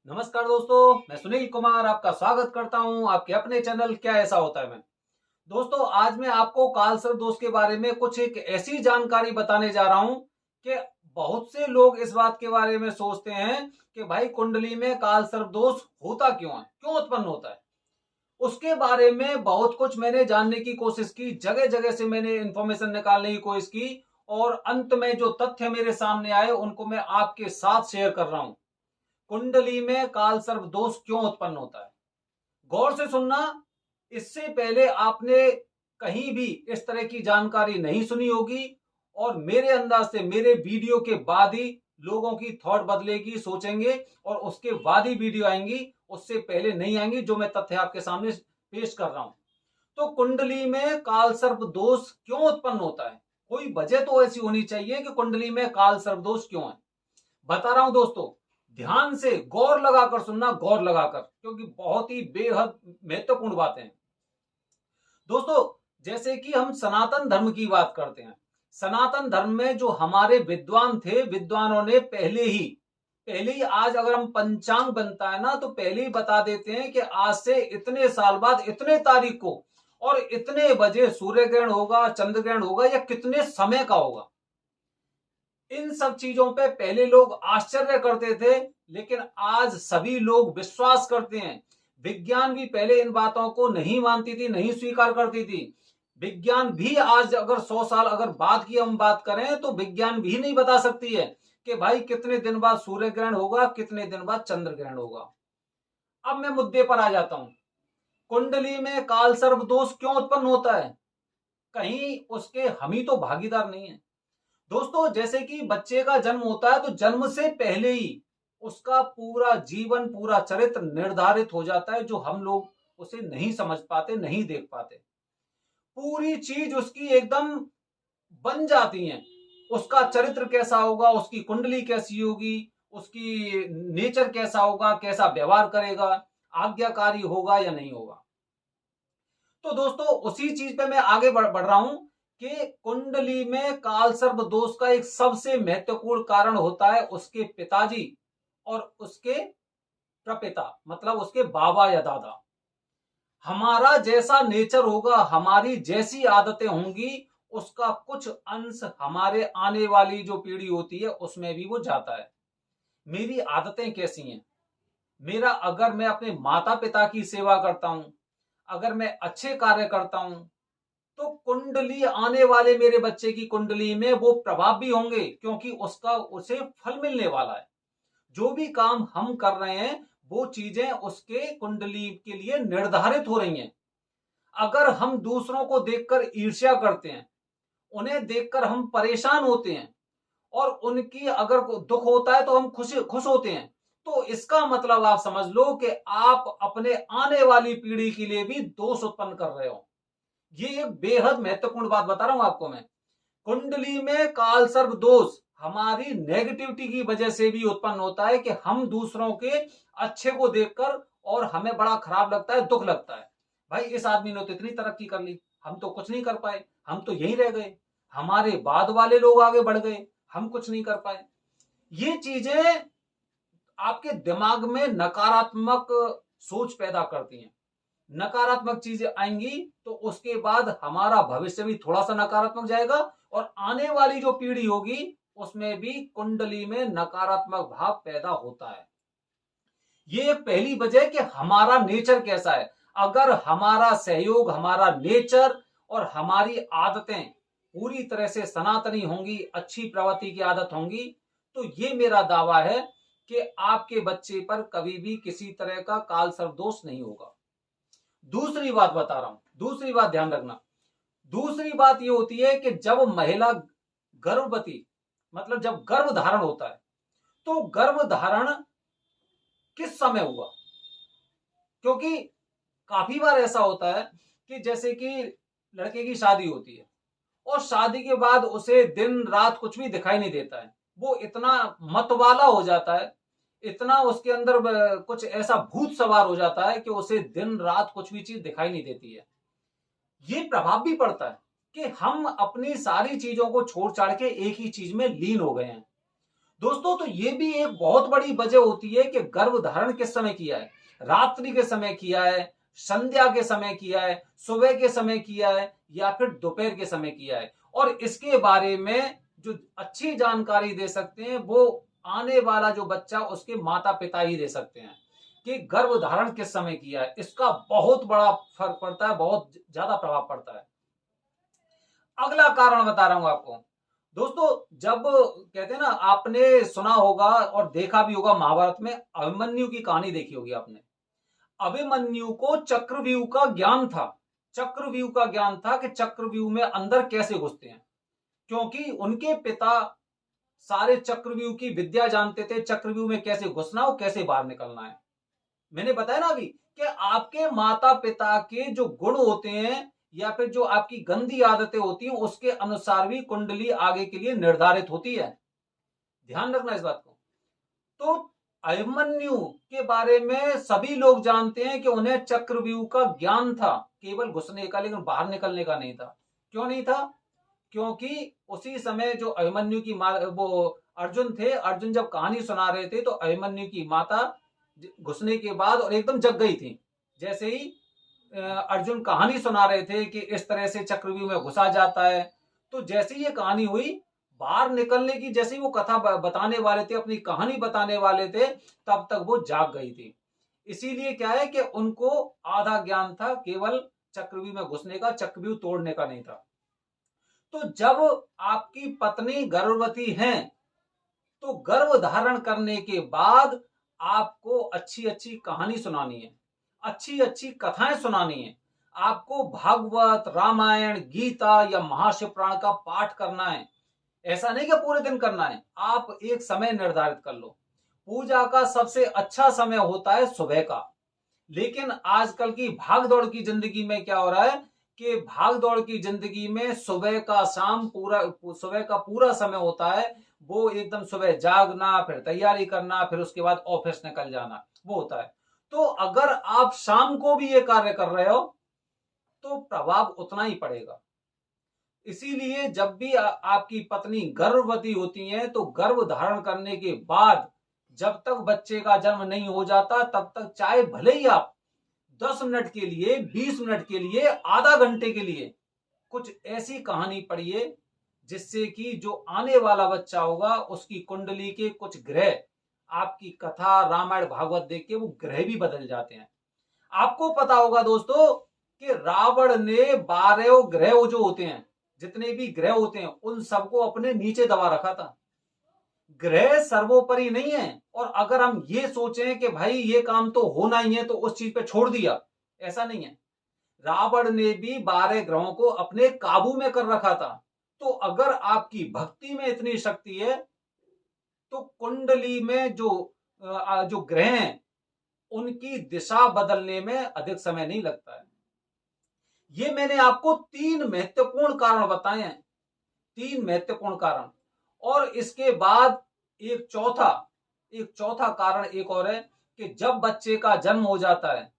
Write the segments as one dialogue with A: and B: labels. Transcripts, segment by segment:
A: नमस्कार दोस्तों, मैं सुनील कुमार आपका स्वागत करता हूं आपके अपने चैनल क्या ऐसा होता है में। दोस्तों, आज मैं आपको कालसर्प दोष के बारे में कुछ एक ऐसी जानकारी बताने जा रहा हूं कि बहुत से लोग इस बात के बारे में सोचते हैं कि भाई कुंडली में कालसर्प दोष होता क्यों है, क्यों उत्पन्न होता है। उसके बारे में बहुत कुछ मैंने जानने की कोशिश की, जगह जगह से मैंने इंफॉर्मेशन निकालने की कोशिश की और अंत में जो तथ्य मेरे सामने आए उनको मैं आपके साथ शेयर कर रहा हूं। कुंडली में कालसर्प दोष क्यों उत्पन्न होता है, गौर से सुनना। इससे पहले आपने कहीं भी इस तरह की जानकारी नहीं सुनी होगी और मेरे अंदाज से मेरे वीडियो के बाद ही लोगों की थॉट बदलेगी, सोचेंगे और उसके बाद ही वीडियो आएंगी, उससे पहले नहीं आएंगी जो मैं तथ्य आपके सामने पेश कर रहा हूं। तो कुंडली में कालसर्प दोष क्यों उत्पन्न होता है, कोई वजह तो ऐसी होनी चाहिए कि कुंडली में कालसर्प दोष क्यों है। बता रहा हूं दोस्तों, ध्यान से गौर लगाकर सुनना, गौर लगाकर, क्योंकि बहुत ही बेहद महत्वपूर्ण बातें हैं। दोस्तों, जैसे कि हम सनातन धर्म की बात करते हैं, सनातन धर्म में जो हमारे विद्वान थे, विद्वानों ने पहले ही आज अगर हम पंचांग बनता है ना तो पहले ही बता देते हैं कि आज से इतने साल बाद इतने तारीख को और इतने बजे सूर्य ग्रहण होगा, चंद्र ग्रहण होगा या कितने समय का होगा। इन सब चीजों पे पहले लोग आश्चर्य करते थे, लेकिन आज सभी लोग विश्वास करते हैं। विज्ञान भी पहले इन बातों को नहीं मानती थी, नहीं स्वीकार करती थी। विज्ञान भी आज अगर 100 साल अगर बाद की हम बात करें तो विज्ञान भी नहीं बता सकती है कि भाई कितने दिन बाद सूर्य ग्रहण होगा, कितने दिन बाद चंद्र ग्रहण होगा। अब मैं मुद्दे पर आ जाता हूं। कुंडली में कालसर्प दोष क्यों उत्पन्न होता है, कहीं उसके हम ही तो भागीदार नहीं है। दोस्तों, जैसे कि बच्चे का जन्म होता है तो जन्म से पहले ही उसका पूरा जीवन, पूरा चरित्र निर्धारित हो जाता है, जो हम लोग उसे नहीं समझ पाते, नहीं देख पाते। पूरी चीज उसकी एकदम बन जाती है। उसका चरित्र कैसा होगा, उसकी कुंडली कैसी होगी, उसकी नेचर कैसा होगा, कैसा व्यवहार करेगा, आज्ञाकारी होगा या नहीं होगा। तो दोस्तों, उसी चीज पे मैं आगे बढ़ रहा हूं कि कुंडली में कालसर्प दोष का एक सबसे महत्वपूर्ण कारण होता है उसके पिताजी और उसके प्रपिता, मतलब उसके बाबा या दादा। हमारा जैसा नेचर होगा, हमारी जैसी आदतें होंगी, उसका कुछ अंश हमारे आने वाली जो पीढ़ी होती है उसमें भी वो जाता है। मेरी आदतें कैसी हैं, मेरा अगर मैं अपने माता पिता की सेवा करता हूं, अगर मैं अच्छे कार्य करता हूं, तो कुंडली आने वाले मेरे बच्चे की कुंडली में वो प्रभाव भी होंगे, क्योंकि उसका उसे फल मिलने वाला है। जो भी काम हम कर रहे हैं वो चीजें उसके कुंडली के लिए निर्धारित हो रही हैं। अगर हम दूसरों को देखकर ईर्ष्या करते हैं, उन्हें देखकर हम परेशान होते हैं और उनकी अगर दुख होता है तो हम खुश खुश होते हैं, तो इसका मतलब आप समझ लो कि आप अपने आने वाली पीढ़ी के लिए भी दोष उत्पन्न कर रहे हो। ये एक बेहद महत्वपूर्ण बात बता रहा हूं आपको मैं। कुंडली में कालसर्प दोष हमारी नेगेटिविटी की वजह से भी उत्पन्न होता है कि हम दूसरों के अच्छे को देखकर और हमें बड़ा खराब लगता है, दुख लगता है। भाई, इस आदमी ने तो इतनी तरक्की कर ली, हम तो कुछ नहीं कर पाए, हम तो यहीं रह गए, हमारे बाद वाले लोग आगे बढ़ गए, हम कुछ नहीं कर पाए। ये चीजें आपके दिमाग में नकारात्मक सोच पैदा करती हैं। नकारात्मक चीजें आएंगी तो उसके बाद हमारा भविष्य भी थोड़ा सा नकारात्मक जाएगा और आने वाली जो पीढ़ी होगी उसमें भी कुंडली में नकारात्मक भाव पैदा होता है। ये पहली वजह है कि हमारा नेचर कैसा है। अगर हमारा सहयोग, हमारा नेचर और हमारी आदतें पूरी तरह से सनातनी होंगी, अच्छी प्रवृत्ति की आदत होंगी, तो ये मेरा दावा है कि आपके बच्चे पर कभी भी किसी तरह का कालसर्प दोष नहीं होगा। दूसरी बात बता रहा हूं, दूसरी बात ध्यान रखना। दूसरी बात यह होती है कि जब महिला गर्भवती, मतलब जब गर्भ धारण होता है, तो गर्भ धारण किस समय हुआ, क्योंकि काफी बार ऐसा होता है कि जैसे कि लड़के की शादी होती है और शादी के बाद उसे दिन रात कुछ भी दिखाई नहीं देता है। वो इतना मतवाला हो जाता है, इतना उसके अंदर कुछ ऐसा भूत सवार हो जाता है कि उसे दिन रात कुछ भी चीज दिखाई नहीं देती है। ये प्रभाव भी पड़ता है कि हम अपनी सारी चीजों को छोड़ छाड़ के एक ही चीज में लीन हो गए हैं। दोस्तों तो ये भी एक बहुत बड़ी वजह होती है कि गर्भ धारण किस समय किया है, रात्रि के समय किया है, संध्या के समय किया है, सुबह के समय किया है या फिर दोपहर के समय किया है। और इसके बारे में जो अच्छी जानकारी दे सकते हैं वो आने वाला जो बच्चा उसके माता पिता ही दे सकते हैं कि गर्भ धारण किस समय किया है। इसका बहुत बड़ा फर्क पड़ता है, बहुत ज्यादा प्रभाव पड़ता है। अगला कारण बता रहा हूं आपको दोस्तों, जब कहते हैं ना, आपने सुना होगा और देखा भी होगा, महाभारत में अभिमन्यु की कहानी देखी होगी आपने। अभिमन्यु को चक्रव्यूह का ज्ञान था, चक्रव्यूह का ज्ञान था कि चक्रव्यूह में अंदर कैसे घुसते हैं, क्योंकि उनके पिता सारे चक्रव्यूह की विद्या जानते थे, चक्रव्यूह में कैसे घुसना हो, कैसे बाहर निकलना है। मैंने बताया ना अभी कि आपके माता पिता के जो गुण होते हैं या फिर जो आपकी गंदी आदतें होती हैं उसके अनुसार भी कुंडली आगे के लिए निर्धारित होती है। ध्यान रखना इस बात को। तो अभिमन्यु के बारे में सभी लोग जानते हैं कि उन्हें चक्रव्यूह का ज्ञान था, केवल घुसने का, लेकिन बाहर निकलने का नहीं था। क्यों नहीं था? क्योंकि उसी समय जो अभिमन्यु की वो अर्जुन थे, अर्जुन जब कहानी सुना रहे थे तो अभिमन्यु की माता घुसने के बाद और एकदम जग गई थी। जैसे ही अर्जुन कहानी सुना रहे थे कि इस तरह से चक्रव्यूह में घुसा जाता है, तो जैसे ही ये कहानी हुई, बाहर निकलने की जैसे ही वो कथा बताने वाले थे, अपनी कहानी बताने वाले थे, तब तक वो जाग गई थी। इसीलिए क्या है कि उनको आधा ज्ञान था, केवल चक्रव्यूह में घुसने का, चक्रव्यूह तोड़ने का नहीं था। तो जब आपकी पत्नी गर्भवती है तो गर्भ धारण करने के बाद आपको अच्छी अच्छी कहानी सुनानी है, अच्छी अच्छी कथाएं सुनानी है। आपको भागवत, रामायण, गीता या महाशिवपुराण का पाठ करना है। ऐसा नहीं कि पूरे दिन करना है, आप एक समय निर्धारित कर लो। पूजा का सबसे अच्छा समय होता है सुबह का, लेकिन आजकल की भाग दौड़ की जिंदगी में क्या हो रहा है कि भाग दौड़ की जिंदगी में सुबह का शाम पूरा, सुबह का पूरा समय होता है वो एकदम सुबह जागना, फिर तैयारी करना, फिर उसके बाद ऑफिस निकल जाना, वो होता है। तो अगर आप शाम को भी ये कार्य कर रहे हो तो प्रभाव उतना ही पड़ेगा। इसीलिए जब भी आपकी पत्नी गर्भवती होती है तो गर्भ धारण करने के बाद जब तक बच्चे का जन्म नहीं हो जाता तब तक चाहे भले ही आप 10 मिनट के लिए, 20 मिनट के लिए, आधा घंटे के लिए कुछ ऐसी कहानी पढ़िए जिससे कि जो आने वाला बच्चा होगा उसकी कुंडली के कुछ ग्रह आपकी कथा, रामायण, भागवत देख के वो ग्रह भी बदल जाते हैं। आपको पता होगा दोस्तों कि रावण ने 12 ग्रह जो होते हैं, जितने भी ग्रह होते हैं, उन सबको अपने नीचे दबा रखा था। ग्रह सर्वोपरि नहीं है। और अगर हम ये सोचें कि भाई ये काम तो होना ही है तो उस चीज पे छोड़ दिया, ऐसा नहीं है। रावण ने भी 12 ग्रहों को अपने काबू में कर रखा था। तो अगर आपकी भक्ति में इतनी शक्ति है तो कुंडली में जो ग्रह हैं उनकी दिशा बदलने में अधिक समय नहीं लगता है। ये मैंने आपको 3 महत्वपूर्ण कारण बताए हैं, 3 महत्वपूर्ण कारण। और इसके बाद एक चौथा कारण एक और है कि जब बच्चे का जन्म हो जाता है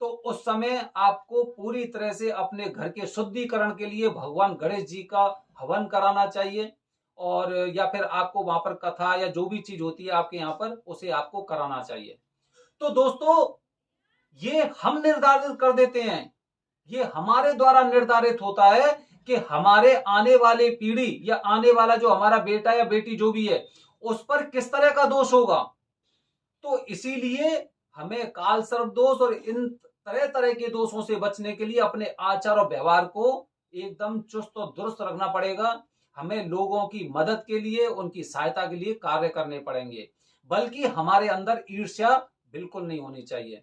A: तो उस समय आपको पूरी तरह से अपने घर के शुद्धिकरण के लिए भगवान गणेश जी का हवन कराना चाहिए, और या फिर आपको वहां पर कथा या जो भी चीज होती है आपके यहाँ पर उसे आपको कराना चाहिए। तो दोस्तों ये हम निर्धारित कर देते हैं, ये हमारे द्वारा निर्धारित होता है कि हमारे आने वाले पीढ़ी या आने वाला जो हमारा बेटा या बेटी जो भी है उस पर किस तरह का दोष होगा। तो इसीलिए हमें काल सर्प दोष और इन तरह तरह के दोषों से बचने के लिए अपने आचार और व्यवहार को एकदम चुस्त और दुरुस्त रखना पड़ेगा। हमें लोगों की मदद के लिए, उनकी सहायता के लिए कार्य करने पड़ेंगे, बल्कि हमारे अंदर ईर्ष्या बिल्कुल नहीं होनी चाहिए।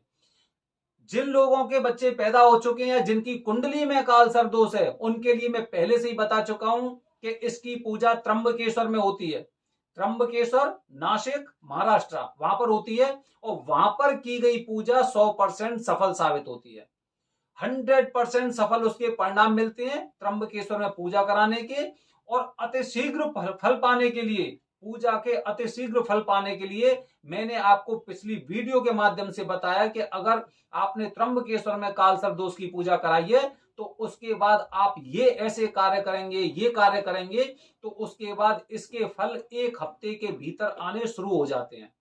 A: जिन लोगों के बच्चे पैदा हो चुके हैं, जिनकी कुंडली में काल सर्प दोष है, उनके लिए मैं पहले से ही बता चुका हूं कि इसकी पूजा त्र्यंबकेश्वर में होती है। त्र्यंबकेश्वर, नासिक, महाराष्ट्र, वहां पर होती है। और वहां पर की गई पूजा 100% सफल साबित होती है। 100% सफल उसके परिणाम मिलते हैं त्र्यंबकेश्वर में पूजा कराने के। और अतिशीघ्र फल पाने के लिए, पूजा के अतिशीघ्र फल पाने के लिए मैंने आपको पिछली वीडियो के माध्यम से बताया कि अगर आपने त्र्यंबकेश्वर में काल सर्प दोष की पूजा कराई है तो उसके बाद आप ये ऐसे कार्य करेंगे, ये कार्य करेंगे, तो उसके बाद इसके फल 1 हफ्ते के भीतर आने शुरू हो जाते हैं।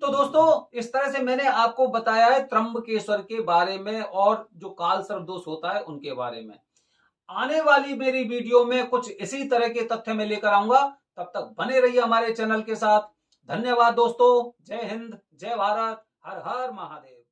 A: तो दोस्तों, इस तरह से मैंने आपको बताया है त्र्यंबकेश्वर के बारे में और जो काल सर्प दोष होता है उनके बारे में। आने वाली मेरी वीडियो में कुछ इसी तरह के तथ्य मैं लेकर आऊंगा। तब तक बने रहिए हमारे चैनल के साथ। धन्यवाद दोस्तों। जय हिंद, जय भारत, हर हर महादेव।